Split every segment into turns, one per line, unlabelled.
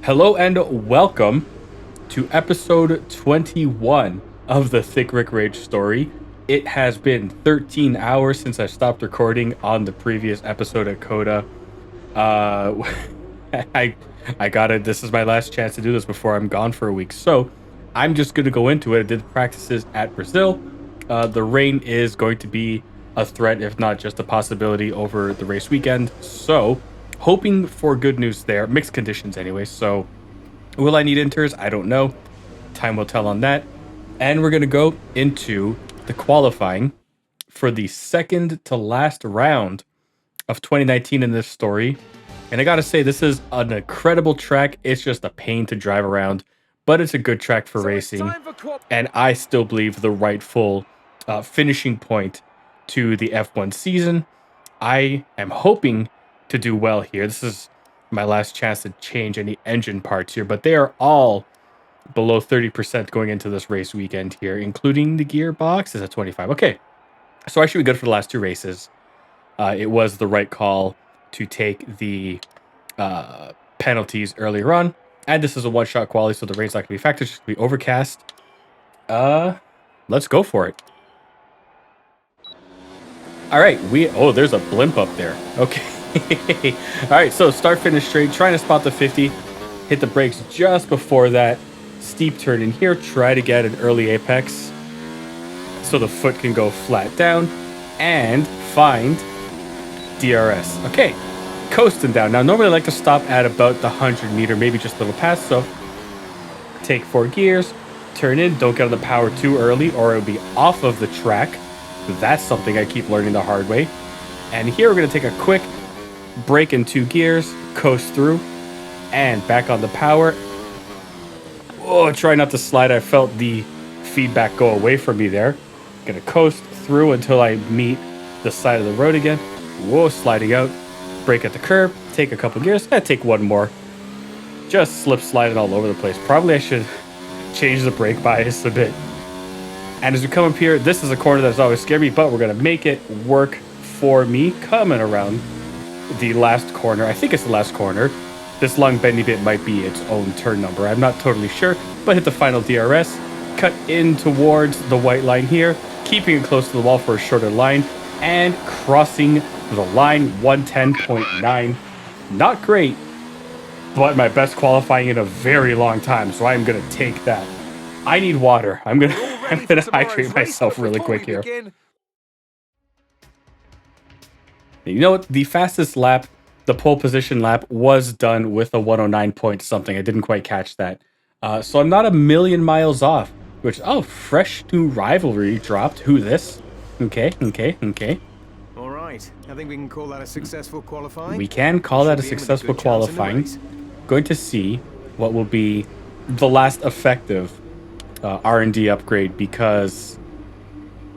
Hello and welcome to episode 21 of the Thick Rick Rage story. It has been 13 hours since I stopped recording on the previous episode of Coda. Uh, I I got it. This is my last chance to do this before I'm gone for a week. So I'm just going to go into it. I did practices at Brazil. The rain is going to be a threat, if not just a possibility, over the race weekend. So hoping for good news there. Mixed conditions anyway. So will I need inters? I don't know. Time will tell on that. And we're going to go into the qualifying for the second to last round of 2019 in this story. And I got to say, this is an incredible track. It's just a pain to drive around, but it's a good track for racing. And I still believe the rightful finishing point to the F1 season. I am hoping to do well here. This is my last chance to change any engine parts here, but they are all below 30% going into this race weekend here, including the gearbox is at 25. Okay, so I should be good for the last two races. It was the right call to take the penalties earlier on, and this is a one-shot quality, so the rain's not going to be factored. It's just going to be overcast. Let's go for it. All right, there's a blimp up there. Okay. All right, so start, finish straight, trying to spot the 50. Hit the brakes just before that steep turn in here. Try to get an early apex so the foot can go flat down and find DRS. Okay, coasting down. Now, normally I like to stop at about the 100 meter, maybe just a little past. So take 4 gears, turn in, don't get on the power too early or it'll be off of the track. That's something I keep learning the hard way. And here we're going to take a quick break in 2 gears, coast through, and back on the power. Oh, try not to slide. I felt the feedback go away from me there. Going to coast through until I meet the side of the road again. Whoa, sliding out. Brake at the curb. Take a couple gears. Take one more. Just slip sliding all over the place. Probably I should change the brake bias a bit. And as we come up here, this is a corner that's always scared me, but we're going to make it work for me. Coming around the last corner. I think it's the last corner. This long bendy bit might be its own turn number. I'm not totally sure, but hit the final DRS. Cut in towards the white line here, keeping it close to the wall for a shorter line, and crossing the line 110.9. Not great, but my best qualifying in a very long time, so I'm going to take that. I need water. I'm gonna hydrate myself really quick here. You know what? The fastest lap, the pole position lap, was done with a 109 point something. I didn't quite catch that. So I'm not a million miles off. Fresh new rivalry dropped. Who this? Okay.
All right. I think we can call that a successful qualifying.
We can call that a successful qualifying. Going to see what will be the last effective R&D upgrade, because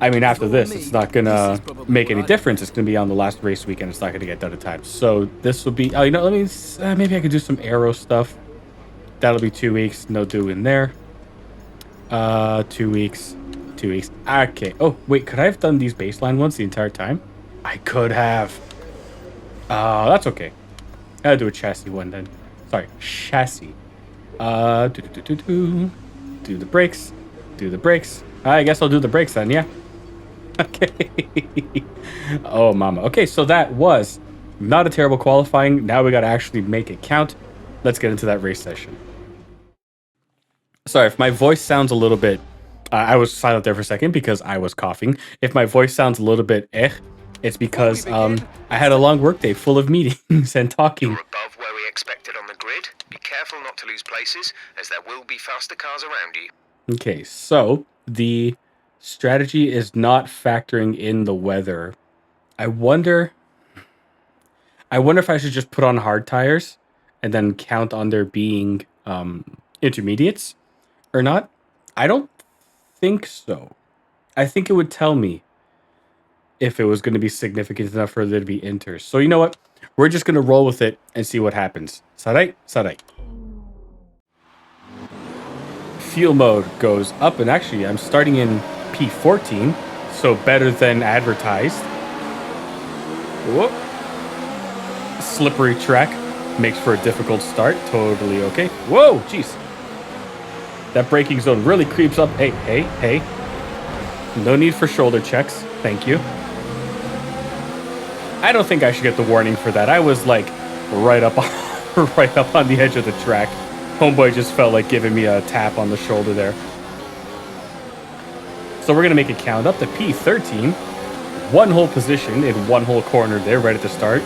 I mean, after this, it's not gonna make any difference. It's gonna be on the last race weekend. It's not gonna get done in time. So this will be. Maybe I could do some aero stuff. That'll be 2 weeks. No doing there. 2 weeks. 2 weeks. Okay. Oh wait, could I have done these baseline ones the entire time? I could have. That's okay. I'll do a chassis one then. Sorry, chassis. Do the brakes. Do the brakes. I guess I'll do the brakes then, yeah. Okay. Oh, mama. Okay, so that was not a terrible qualifying. Now we got to actually make it count. Let's get into that race session. Sorry, if my voice sounds a little bit... I was silent there for a second because I was coughing. If my voice sounds a little bit it's because I had a long workday full of meetings and talking.
You're above where we expected on the grid. Be careful not to lose places, as there will be faster cars around you.
Okay, so the strategy is not factoring in the weather. I wonder if I should just put on hard tires and then count on there being intermediates or not. I don't think so. I think it would tell me if it was going to be significant enough for there to be inters. So you know what? We're just going to roll with it and see what happens. Sarai. Fuel mode goes up, and actually I'm starting in P14, so better than advertised. Whoop. Slippery track. makes for a difficult start. Totally okay. Whoa, jeez. That braking zone really creeps up. Hey, hey, hey. No need for shoulder checks. Thank you. I don't think I should get the warning for that. I was like right up on, right up on the edge of the track. Homeboy just felt like giving me a tap on the shoulder there. So we're going to make it count up to P13. One whole position in one whole corner there right at the start.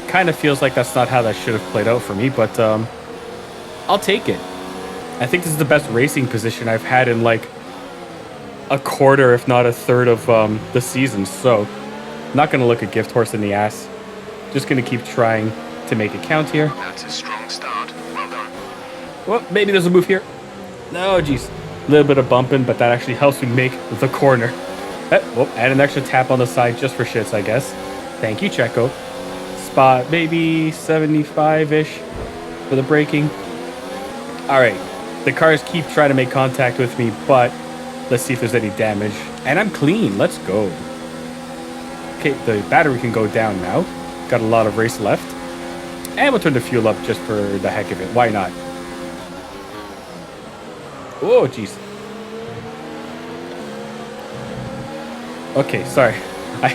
Kind of feels like that's not how that should have played out for me, but I'll take it. I think this is the best racing position I've had in like a quarter, if not a third of the season. So not going to look a gift horse in the ass. Just going to keep trying to make it count here.
That's a strong start. Well done.
Well, maybe there's a move here. No, geez. A little bit of bumping, but that actually helps me make the corner. And an extra tap on the side just for shits, I guess. Thank you, Checo. Spot maybe 75-ish for the braking. All right. The cars keep trying to make contact with me, but let's see if there's any damage. And I'm clean. Let's go. Okay, the battery can go down now. Got a lot of race left. And we'll turn the fuel up just for the heck of it. Why not? Oh, jeez. Okay, sorry. I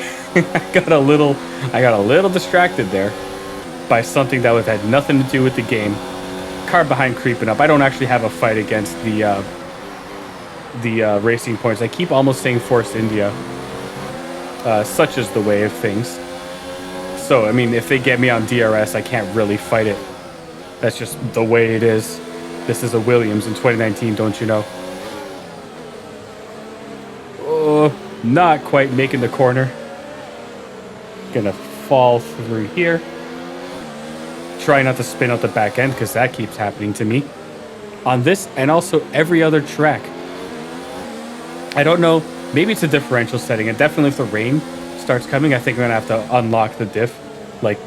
got a little distracted there by something that had nothing to do with the game. Car behind creeping up. I don't actually have a fight against the racing points. I keep almost saying Force India. Such is the way of things. So, I mean, if they get me on DRS, I can't really fight it. That's just the way it is. This is a Williams in 2019, don't you know? Oh, not quite making the corner. Gonna fall through here. Try not to spin out the back end because that keeps happening to me. On this and also every other track. I don't know. Maybe it's a differential setting. And definitely if the rain starts coming, I think I'm going to have to unlock the diff like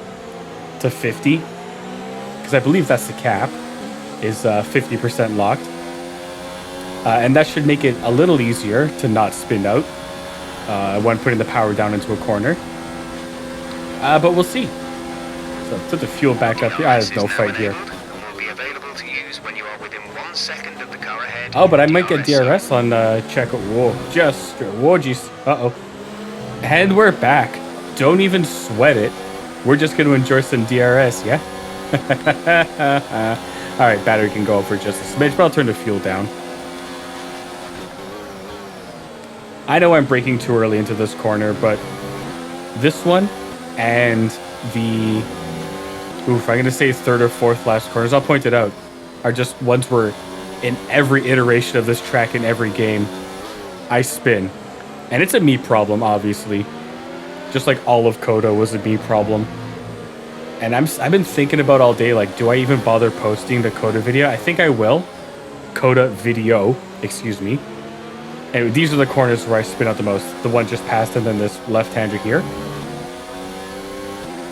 to 50. Because I believe that's the cap. Is 50% locked. And that should make it a little easier to not spin out when putting the power down into a corner. But we'll see. So put the fuel back up here. There's no fight here. Oh, but I might get DRS on Checo. Whoa, whoa, jeez. Uh-oh. And we're back. Don't even sweat it. We're just going to enjoy some DRS, yeah? All right, battery can go up for just a smidge, but I'll turn the fuel down. I know I'm braking too early into this corner, but this one and the... I'm going to say third or fourth last corners, I'll point it out, are just ones where in every iteration of this track in every game, I spin. And it's a me problem, obviously. Just like all of Coda was a me problem. And I've been thinking about all day, like, do I even bother posting the Coda video? I think I will. Coda video, excuse me. And these are the corners where I spin out the most. The one just past and then this left-hander here.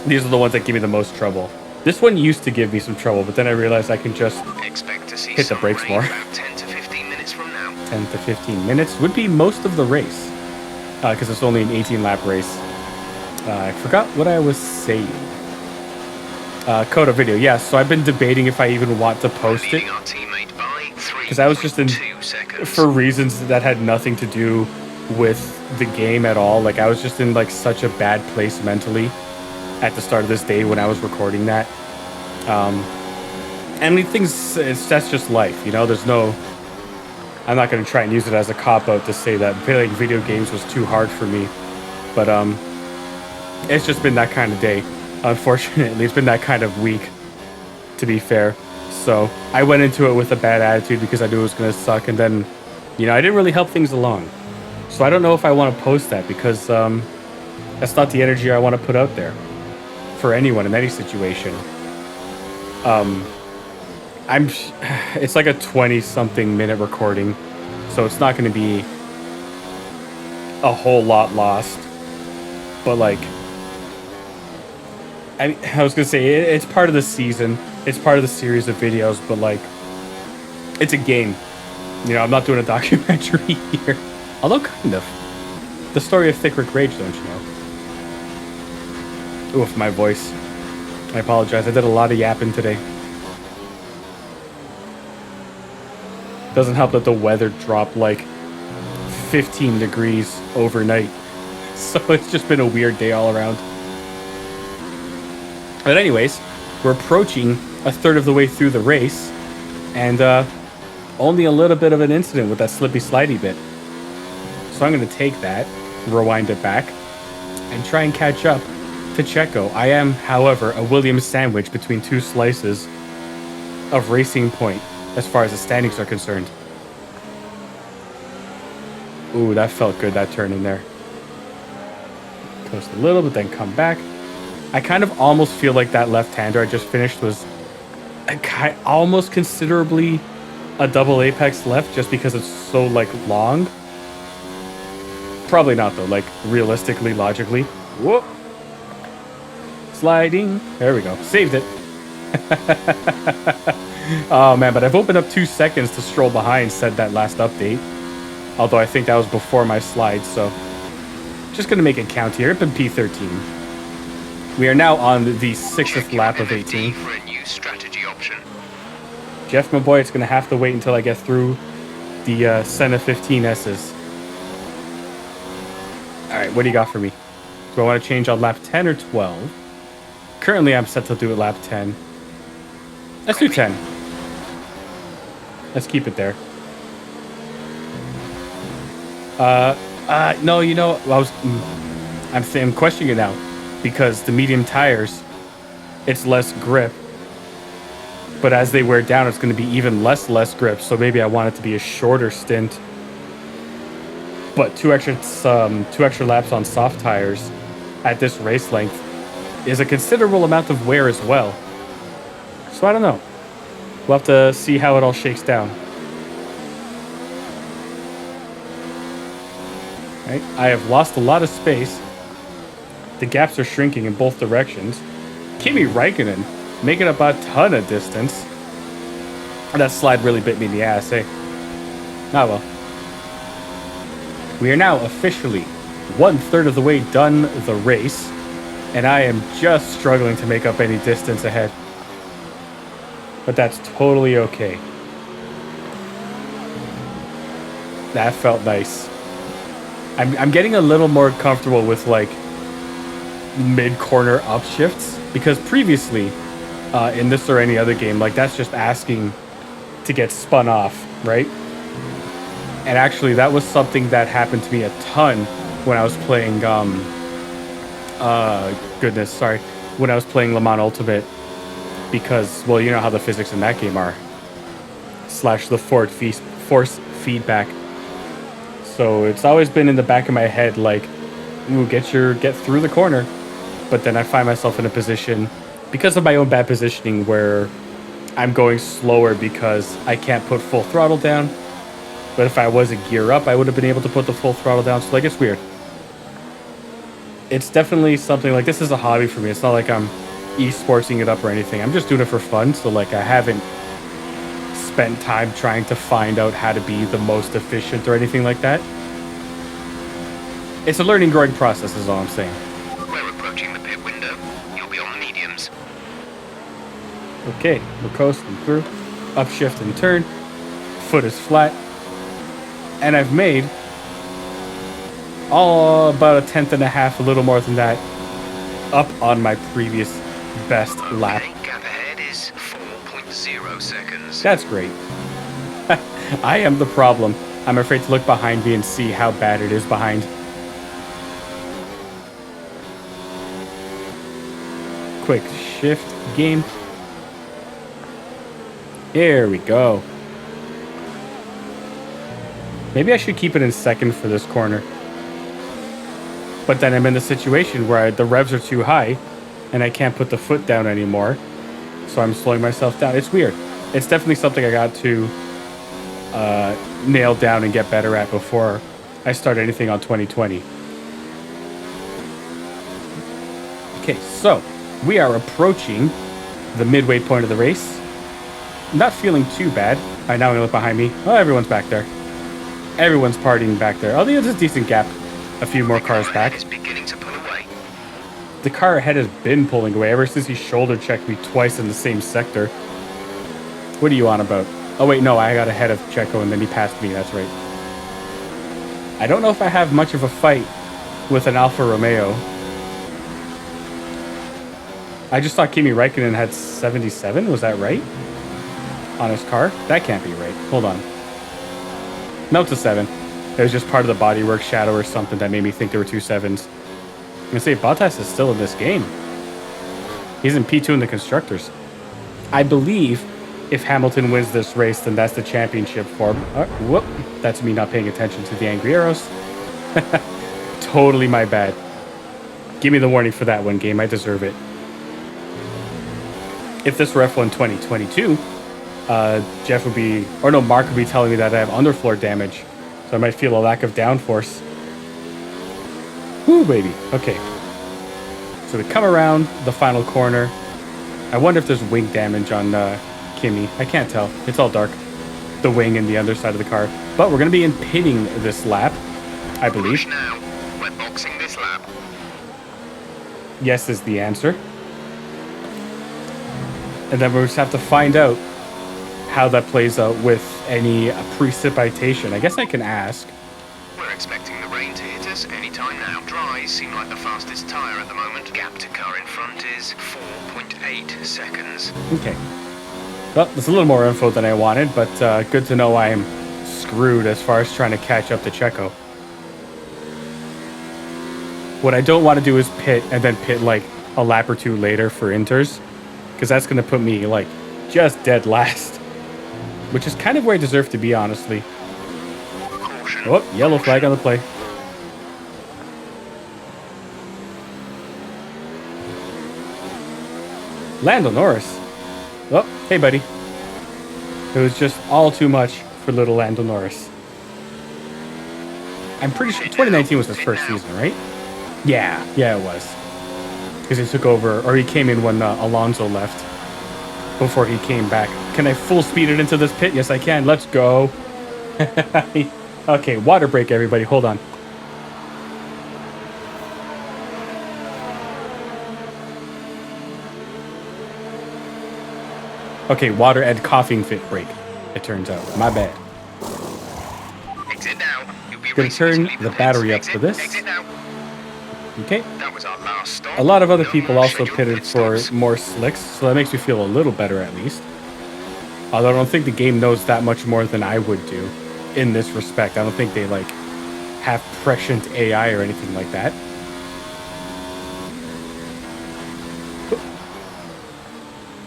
These are the ones that give me the most trouble. This one used to give me some trouble, but then I realized I can just hit the brakes more.
10 to 15 minutes from now.
10 to 15 minutes would be most of the race. Because it's only an 18-lap race. I forgot what I was saying. Coda video, yeah. So I've been debating if I even want to post it. Because I was just in... For reasons that had nothing to do with the game at all. Like, I was just in, like, such a bad place mentally at the start of this day when I was recording that. I mean, that's just life, you know? There's no... I'm not going to try and use it as a cop-out to say that playing video games was too hard for me. But, it's just been that kind of day. Unfortunately, it's been that kind of week, to be fair. So, I went into it with a bad attitude because I knew it was going to suck. And then, you know, I didn't really help things along. So, I don't know if I want to post that because that's not the energy I want to put out there for anyone in any situation. It's like a 20-something minute recording, so it's not going to be a whole lot lost. But like, I was going to say, it's part of the season. It's part of the series of videos, but like, it's a game. You know, I'm not doing a documentary here. Although, kind of. The story of Thicc Rage, don't you know? Oof, my voice. I apologize. I did a lot of yapping today. Doesn't help that the weather dropped like 15 degrees overnight. So it's just been a weird day all around. But anyways, we're approaching a third of the way through the race. And only a little bit of an incident with that slippy slidey bit. So I'm going to take that, rewind it back, and try and catch up to Checo. I am, however, a Williams sandwich between two slices of Racing Point as far as the standings are concerned. Ooh, that felt good, that turn in there. Coast a little, but then come back. I kind of almost feel like that left-hander I just finished was almost considerably a double apex left just because it's so, like, long. Probably not, though. Like, realistically, logically. Whoop. Sliding. There we go. Saved it. Oh, man, but I've opened up 2 seconds to stroll behind, said that last update. Although I think that was before my slide, so... Just going to make it count here. Up in P13. We are now on the 6th lap of 18.
For a new strategy option.
Jeff, my boy, it's going to have to wait until I get through the Senna 15Ss. Alright, what do you got for me? Do I want to change on lap 10 or 12? Currently, I'm set to do it lap 10. Let's do 10. Let's keep it there. No, you know, I'm questioning it now. Because the medium tires, it's less grip. But as they wear down, it's going to be even less grip. So maybe I want it to be a shorter stint. But two extra laps on soft tires at this race length is a considerable amount of wear as well. So I don't know. We'll have to see how it all shakes down. Right? I have lost a lot of space. The gaps are shrinking in both directions. Kimi Räikkönen making up a ton of distance. That slide really bit me in the ass, eh? Ah well. We are now officially 1/3 of the way done the race, and I am just struggling to make up any distance ahead. But that's totally okay. That felt nice. I'm getting a little more comfortable with like mid-corner upshifts, because previously in this or any other game, like that's just asking to get spun off, right? And actually that was something that happened to me a ton when I was playing when I was playing Le Mans Ultimate, because, well, you know how the physics in that game are, / the force feedback. So it's always been in the back of my head like, ooh, get through the corner. But then I find myself in a position, because of my own bad positioning, where I'm going slower because I can't put full throttle down. But if I was a gear up, I would have been able to put the full throttle down. So like, it's weird. It's definitely something like, this is a hobby for me. It's not like I'm esportsing it up or anything. I'm just doing it for fun. So like, I haven't spent time trying to find out how to be the most efficient or anything like that. It's a learning, growing process is all I'm saying.
We're approaching the pit window. You'll be on the mediums.
Okay, we're coasting through. Upshift and turn. Foot is flat. And I've made about 1/10.5, a little more than that, up on my previous best lap.
Okay, gap ahead is 4.0 seconds.
That's great. I am the problem. I'm afraid to look behind me and see how bad it is behind. Quick shift game. Here we go. Maybe I should keep it in second for this corner. But then I'm in the situation where the revs are too high and I can't put the foot down anymore. So I'm slowing myself down. It's weird. It's definitely something I got to nail down and get better at before I start anything on 2020. Okay, so we are approaching the midway point of the race. Not feeling too bad. All right, now I'm gonna look behind me. Oh, everyone's back there. Everyone's partying back there. Oh, there's a decent gap. A few more cars back.
Is beginning to pull away.
The car ahead has been pulling away ever since he shoulder checked me twice in the same sector. What are you on about? Oh wait, no, I got ahead of Checo and then he passed me, that's right. I don't know if I have much of a fight with an Alfa Romeo. I just thought Kimi Räikkönen had 77, was that right? On his car? That can't be right. Hold on. No, it's a 7. It was just part of the bodywork shadow or something that made me think there were 2 7s. I'm gonna say Bottas is still in this game. He's in P2 in the Constructors. I believe if Hamilton wins this race, then that's the championship for him. Whoop. That's me not paying attention to the angry arrows. Totally my bad. Give me the warning for that one, game. I deserve it. If this were F1 2022, Jeff would be, or no, Mark would be telling me that I have underfloor damage. So I might feel a lack of downforce. Woo, baby. Okay. So we come around the final corner. I wonder if there's wing damage on Kimi. I can't tell. It's all dark. The wing and the underside of the car. But we're going to be in pitting this lap, I believe.
Push now. We're boxing this lap.
Yes is the answer. And then we'll just have to find out how that plays out with any precipitation. I guess I can ask.
We're expecting the rain to hit us anytime now. Dries seem like the fastest tyre at the moment. Gap to car in front is 4.8 seconds.
Okay. Well, there's a little more info than I wanted, but good to know I am screwed as far as trying to catch up to Checo. What I don't want to do is pit and then pit like a lap or two later for inters, because that's going to put me like just dead last, which is kind of where I deserve to be, honestly.
Caution.
Oh, yellow flag on the play. Lando Norris. Oh, hey, buddy. It was just all too much for little Lando Norris. I'm pretty sure 2019 was his first season, right? Yeah, it was. Because he took over, or he came in when Alonso left before he came back. Can I full speed it into this pit? Yes, I can. Let's go. Okay, water break, everybody. Hold on. Okay, water and coughing fit break, it turns out. My bad.
Exit now. You'll be
Gonna turn
racing to leave
the
pits.
battery up
Exit,
for this.
Exit now.
Okay.
That was our last stop.
A lot of other
No
people
more
also
scheduled
pitted
pit
for
stops.
more slicks, so that makes me feel a little better at least. Although I don't think the game knows that much more than I would do in this respect. I don't think they like have prescient AI or anything like that.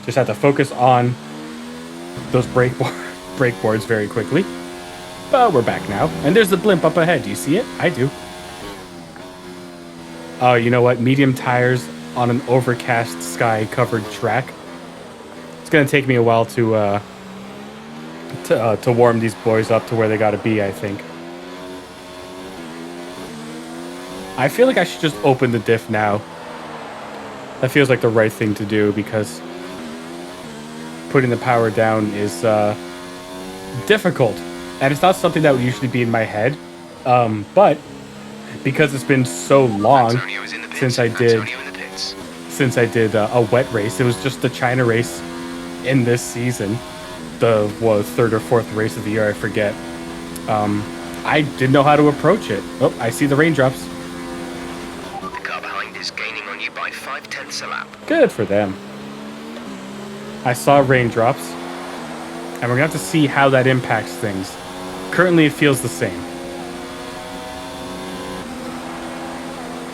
Just have to focus on those brake boards very quickly. But we're back now. And there's the blimp up ahead. Do you see it? I do. Oh, you know what? Medium tires on an overcast sky covered track. It's gonna take me a while to warm these boys up to where they gotta be, I think. I feel like I should just open the diff now. That feels like the right thing to do because putting the power down is difficult. And it's not something that would usually be in my head. But because it's been so long
Antonio is in the pits.
since I did
Antonio in the pits.
a wet race. It was just the China race in this season. The third or fourth race of the year, I forget. I didn't know how to approach it. Oh, I see the raindrops.
The car behind is gaining on you by 0.5 a lap.
Good for them. I saw raindrops. And we're going to have to see how that impacts things. Currently, it feels the same.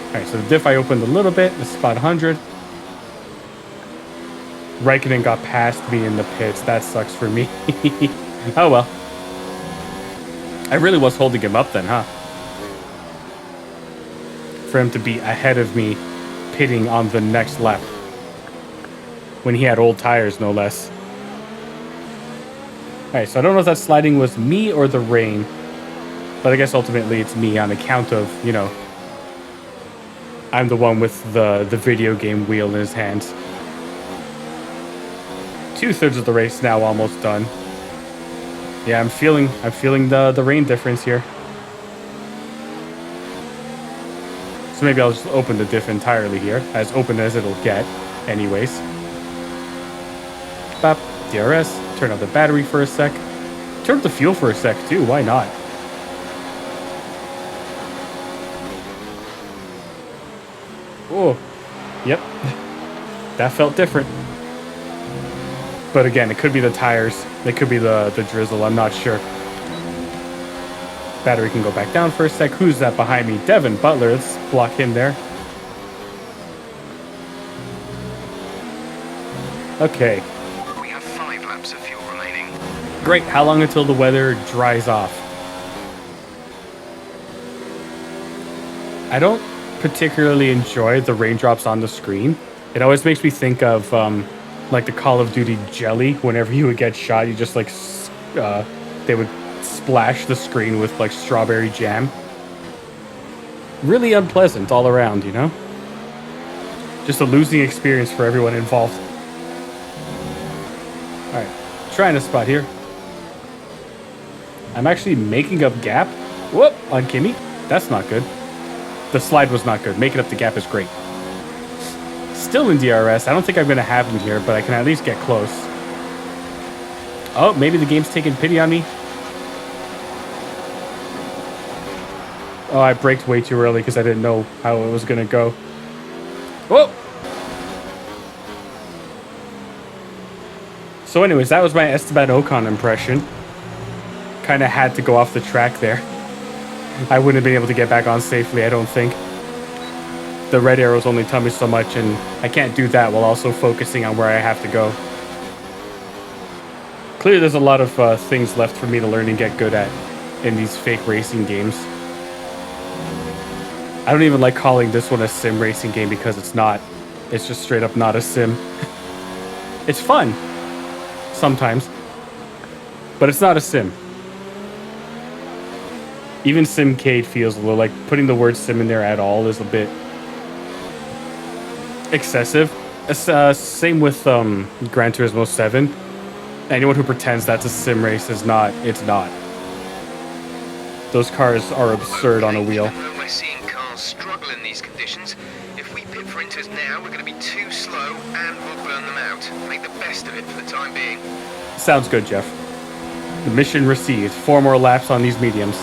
Alright, so the diff I opened a little bit. This is about 100. Raikkonen got past me in the pits. That sucks for me. Oh well. I really was holding him up then, huh? For him to be ahead of me pitting on the next lap. When he had old tires, no less. Alright, so I don't know if that sliding was me or the rain. But I guess ultimately it's me on account of, you know, I'm the one with the video game wheel in his hands. 2/3 of the race now almost done. Yeah, I'm feeling the rain difference here. So maybe I'll just open the diff entirely here, as open as it'll get anyways. Bop, DRS, turn off the battery for a sec. Turn up the fuel for a sec too, why not? Oh, yep, that felt different. But again, it could be the tires, it could be the drizzle, I'm not sure. Battery can go back down for a sec. Who's that behind me? Devin Butler, let's block him there. Okay.
We have 5 laps of fuel remaining.
Great, how long until the weather dries off? I don't particularly enjoy the raindrops on the screen. It always makes me think of like the Call of Duty jelly. Whenever you would get shot, you just like they would splash the screen with like strawberry jam. Really unpleasant all around, you know? Just a losing experience for everyone involved. Alright, trying a spot here. I'm actually making up gap. Whoop, on Kimmy. That's not good. The slide was not good. Making up the gap is great. Still in DRS. I don't think I'm going to have him here, but I can at least get close. Oh, maybe the game's taking pity on me. Oh, I braked way too early because I didn't know how it was going to go. Whoa! So anyways, that was my Esteban Ocon impression. Kind of had to go off the track there. I wouldn't have been able to get back on safely, I don't think. The red arrows only tell me so much, and I can't do that while also focusing on where I have to go. Clearly there's a lot of things left for me to learn and get good at in these fake racing games. I don't even like calling this one a sim racing game because it's not. It's just straight up not a sim. It's fun. Sometimes. But it's not a sim. Even Simcade feels a little like putting the word sim in there at all is a bit excessive. Same with Gran Turismo 7. Anyone who pretends that's a sim race is not. It's not. Those cars are absurd on a wheel.
We're seeing cars struggle in these conditions. If we pit for inters now, we're going to be too slow and we'll burn them out. Make the best of it for the time being.
Sounds good, Jeff. The mission received. 4 more laps on these mediums.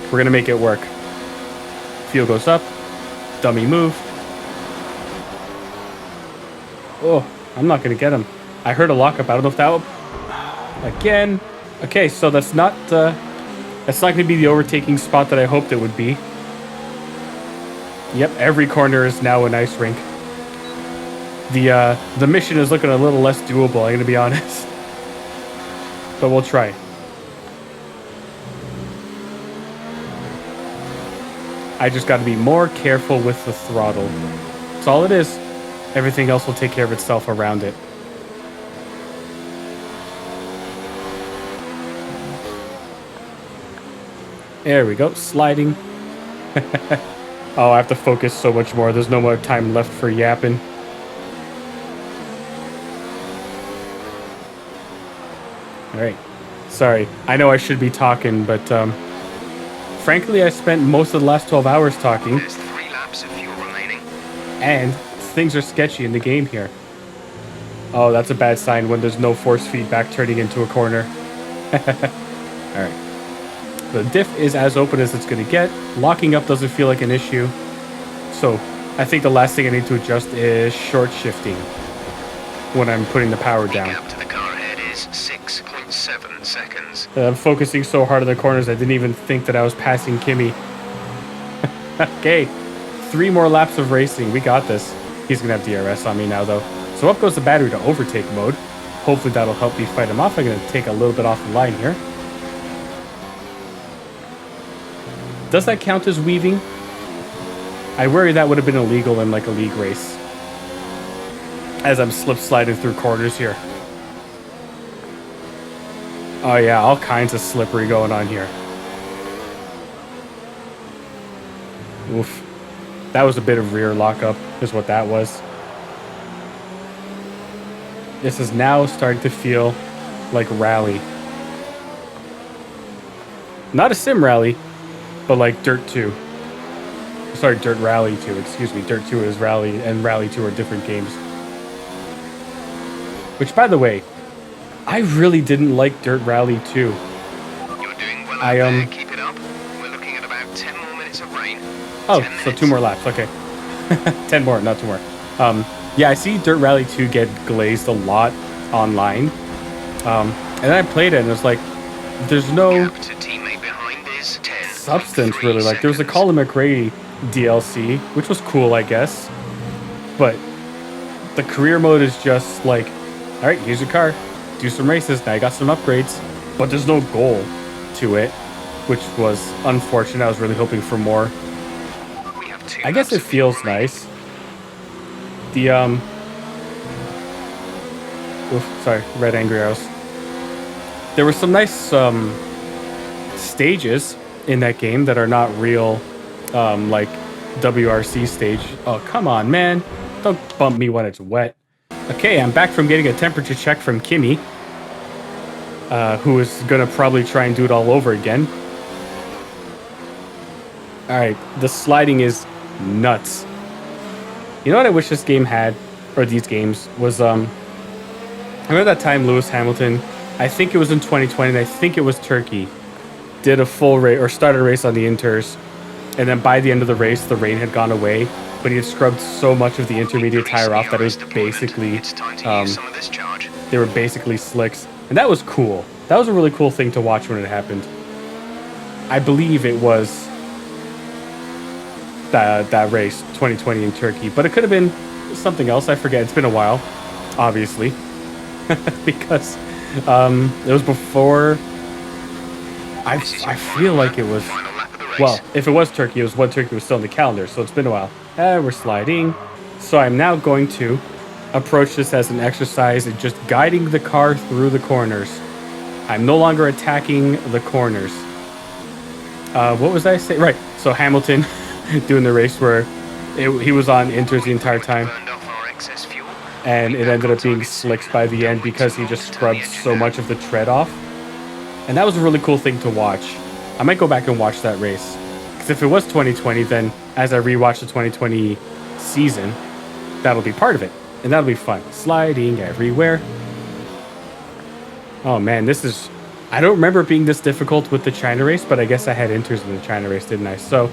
We're going to make it work. Fuel goes up. Dummy move. Oh, I'm not going to get him. I heard a lockup. I don't know if that will... Again. Okay, so that's not going to be the overtaking spot that I hoped it would be. Yep, every corner is now an ice rink. The mission is looking a little less doable, I'm going to be honest. But we'll try. I just got to be more careful with the throttle. That's all it is. Everything else will take care of itself around it. There we go, sliding. Oh, I have to focus so much more. There's no more time left for yapping. All right, sorry. I know I should be talking, but frankly, I spent most of the last 12 hours talking.
There's 3 laps of fuel remaining.
And things are sketchy in the game here. Oh, that's a bad sign when there's no force feedback turning into a corner. All right. The diff is as open as it's going to get. Locking up doesn't feel like an issue. So I think the last thing I need to adjust is short shifting when I'm putting the power down.
The gap to the car ahead is 6.7 seconds.
I'm focusing so hard on the corners I didn't even think that I was passing Kimmy. Okay, 3 more laps of racing. We got this. He's going to have DRS on me now, though. So up goes the battery to overtake mode. Hopefully that'll help me fight him off. I'm going to take a little bit off the line here. Does that count as weaving? I worry that would have been illegal in like a league race. As I'm slip sliding through corners here. Oh yeah, all kinds of slippery going on here. Oof. That was a bit of rear lockup, is what that was. This is now starting to feel like rally. Not a sim rally, but like Dirt 2. Sorry, Dirt Rally 2. Excuse me. Dirt 2 is Rally, and Rally 2 are different games. Which, by the way, I really didn't like Dirt Rally 2.
You're doing well out there. Keep it up. We're looking at about 10 more minutes of rain.
Oh,
10
so
minutes.
2 more laps. Okay. 10 more, not 2 more. Yeah, I see Dirt Rally 2 get glazed a lot online. And then I played it and it was like, there's no
Gap to teammate behind is 10.
substance really. Like there was a Colin McRae DLC, which was cool, I guess. But the career mode is just like, all right, here's your car, do some races. Now you got some upgrades, but there's no goal to it, which was unfortunate. I was really hoping for more.
We have 2
I guess it
laps of
feels
fuel remaining.
nice. The sorry, red angry arrows. There were some nice stages in that game that are not real, like WRC stage. Oh, come on, man. Don't bump me when it's wet. Okay, I'm back from getting a temperature check from Kimmy, who is going to probably try and do it all over again. All right, the sliding is nuts. You know what I wish this game had, or these games, was, remember that time Lewis Hamilton, I think it was in 2020, and I think it was Turkey, did a full race, or started a race on the Inters, and then by the end of the race, the rain had gone away, but he had scrubbed so much of the intermediate tire off that it was basically,
It's time to use some of this charge.
they were basically slicks, and that was cool. That was a really cool thing to watch when it happened. I believe it was that race, 2020 in Turkey, but it could have been something else. I forget. It's been a while, obviously, because it was before. I feel like it was.
Final lap of the race.
Well, if it was Turkey, it was when Turkey was still in the calendar, so it's been a while. We're sliding. So I'm now going to approach this as an exercise in just guiding the car through the corners. I'm no longer attacking the corners. What was I saying? Right, so Hamilton doing the race where he was on Inters the entire time,
Burned off our excess fuel.
and it ended up being slicked by the end because he just scrubbed so much of the tread off. And that was a really cool thing to watch. I might go back and watch that race. Because if it was 2020, then as I rewatch the 2020 season, that'll be part of it. And that'll be fun. Sliding everywhere. Oh man, this is... I don't remember it being this difficult with the China race, but I guess I had Inters in the China race, didn't I? So,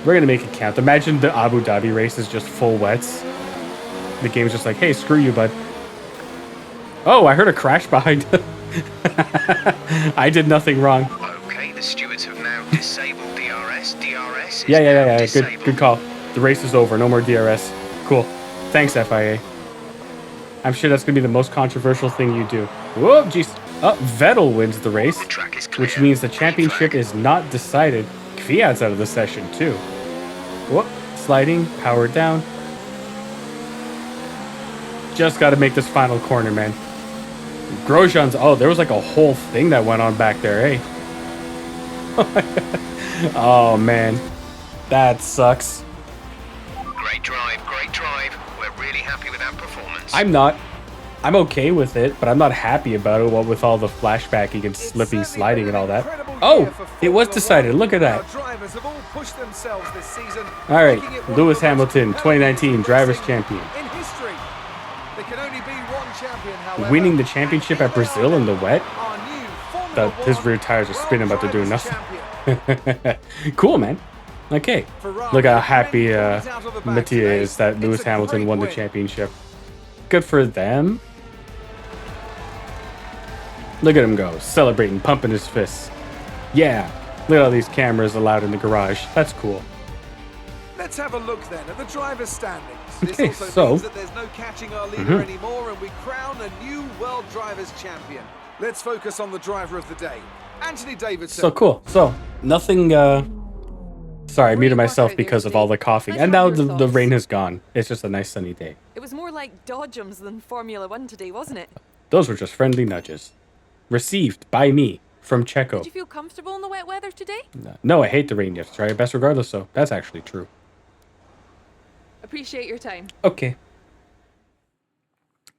we're going to make it count. Imagine the Abu Dhabi race is just full wets. The game's just like, hey, screw you, bud. Oh, I heard a crash behind. I did nothing wrong.
Okay, the stewards have now disabled DRS. DRS is
Yeah.
now
Good,
disabled.
good call. The race is over. No more DRS. Cool. Thanks, FIA. I'm sure that's going to be the most controversial thing you do. Whoa, jeez. Oh, Vettel wins the race,
The track is clear.
which means the
Green
championship
flag.
is not decided. Kvyat's out of the session, too. Whoop. Sliding. Powered down. Just got to make this final corner, man. Grosjean's... Oh, there was like a whole thing that went on back there, eh? Oh, man. That sucks.
Great drive, great drive. We're really happy with that performance.
I'm okay with it, but I'm not happy about it, what with all the flashbacking and slipping, sliding, and all that. Oh, it was decided. Look at that. All right, Lewis Hamilton, 2019 Drivers' Champion.
In history, there can only be one champion, however.
Winning the championship at Brazil in the wet?
Our new Formula
His
One
rear tires are spinning, but they're doing
Drivers'
nothing.
Champion.
Cool, man. Okay.
Ferrari
Look how happy
really pulled it out of the bag
Mattia
today.
is that
It's
Lewis
a
Hamilton
great
won the
win.
championship. Good for them. Look at him go, celebrating, pumping his fists. Yeah, look at all these cameras allowed in the garage. That's cool.
Let's have a look then at the driver's standings. This
Okay,
also
so-
means that there's no catching our leader anymore, and we crown a new World Drivers' Champion. Let's focus on the driver of the day, Anthony Davidson.
So cool. So, nothing, sorry, I muted myself because of all the coughing. And now the rain has gone. It's just a nice sunny day.
It was more like Dodgems than Formula One today, wasn't it?
Those were just friendly nudges. Received by me from Checo.
Did you feel comfortable in the wet weather today?
No, I hate the rain. You have to try your best regardless, so that's actually true.
Appreciate your time.
Okay.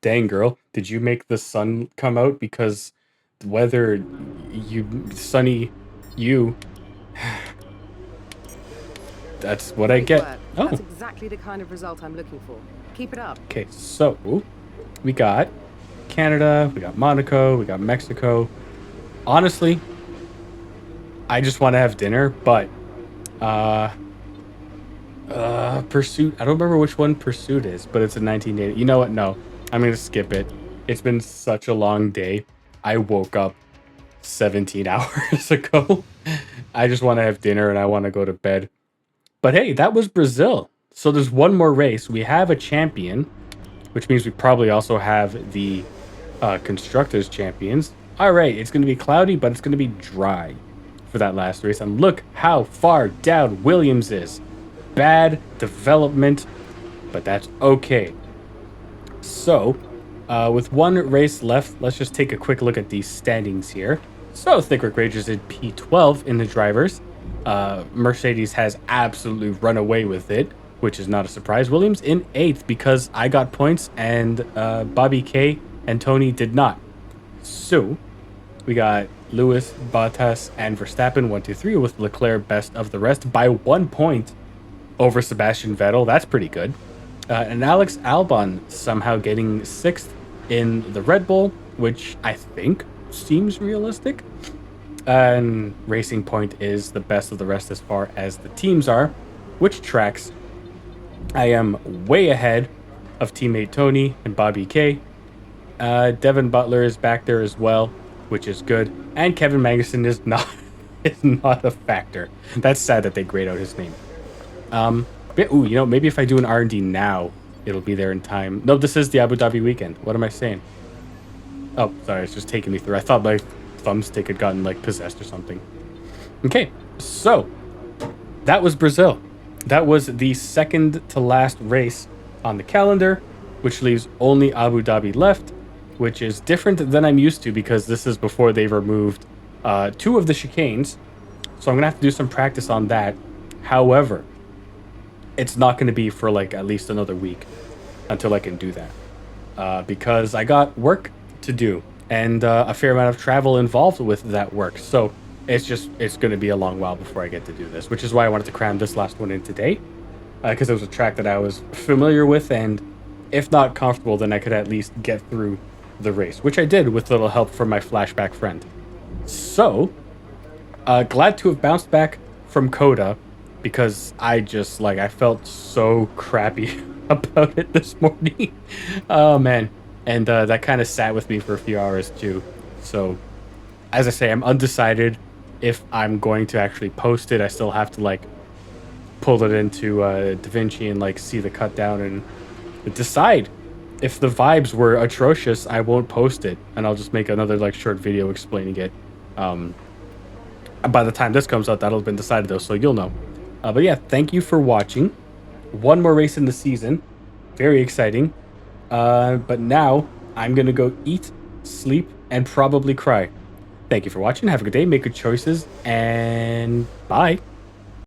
Dang, girl. Did you make the sun come out? Because the weather, That's what I
Great
get.
work.
Oh,
That's exactly the kind of result I'm looking for. Keep it up.
okay. So we got Canada, we got Monaco, we got Mexico. Honestly, I just want to have dinner, but Pursuit. I don't remember which one Pursuit is, but it's a 1980. You know what? No, I'm gonna skip it. It's been such a long day. I woke up 17 hours ago. I just want to have dinner and I want to go to bed. But hey, that was Brazil. So there's one more race. We have a champion, which means we probably also have the constructors champions. All right, it's going to be cloudy, but it's going to be dry for that last race. And look how far down Williams is. Bad development, but that's okay. So, with one race left, let's just take a quick look at these standings here. So, Thicc Rangers in P12 in the drivers. Mercedes has absolutely run away with it, which is not a surprise. Williams in 8th because I got points and Bobby K and Tony did not. So, we got Lewis, Bottas, and Verstappen 1, 2, 3 with Leclerc best of the rest by 1 point over Sebastian Vettel. That's pretty good. And Alex Albon somehow getting 6th in the Red Bull, which I think seems realistic. And Racing Point is the best of the rest as far as the teams are, which tracks. I am way ahead of teammate Tony and Bobby K. Devin Butler is back there as well, which is good. And Kevin Magnussen is not a factor. That's sad that they grayed out his name. Maybe if I do an R&D now, it'll be there in time. No, this is the Abu Dhabi weekend. What am I saying? Oh, sorry, it's just taking me through. I thought my thumbstick had gotten like possessed or something. Okay, so that was Brazil. That was the second to last race on the calendar, which leaves only Abu Dhabi left, which is different than I'm used to because this is before they've removed 2 of the chicanes. So I'm gonna have to do some practice on that. However, it's not going to be for like at least another week until I can do that because I got work to do and a fair amount of travel involved with that work. So it's going to be a long while before I get to do this, which is why I wanted to cram this last one in today because it was a track that I was familiar with, and if not comfortable, then I could at least get through the race, which I did with a little help from my flashback friend. So glad to have bounced back from Coda, because I felt so crappy about it this morning. Oh, man. And that kind of sat with me for a few hours, too. So, as I say, I'm undecided if I'm going to actually post it. I still have to, pull it into DaVinci and, see the cut down and decide. If the vibes were atrocious, I won't post it. And I'll just make another, short video explaining it. By the time this comes out, that'll have been decided, though, so you'll know. But yeah, thank you for watching. One more race in the season. Very exciting. But now I'm going to go eat, sleep, and probably cry. Thank you for watching. Have a good day. Make good choices. And bye.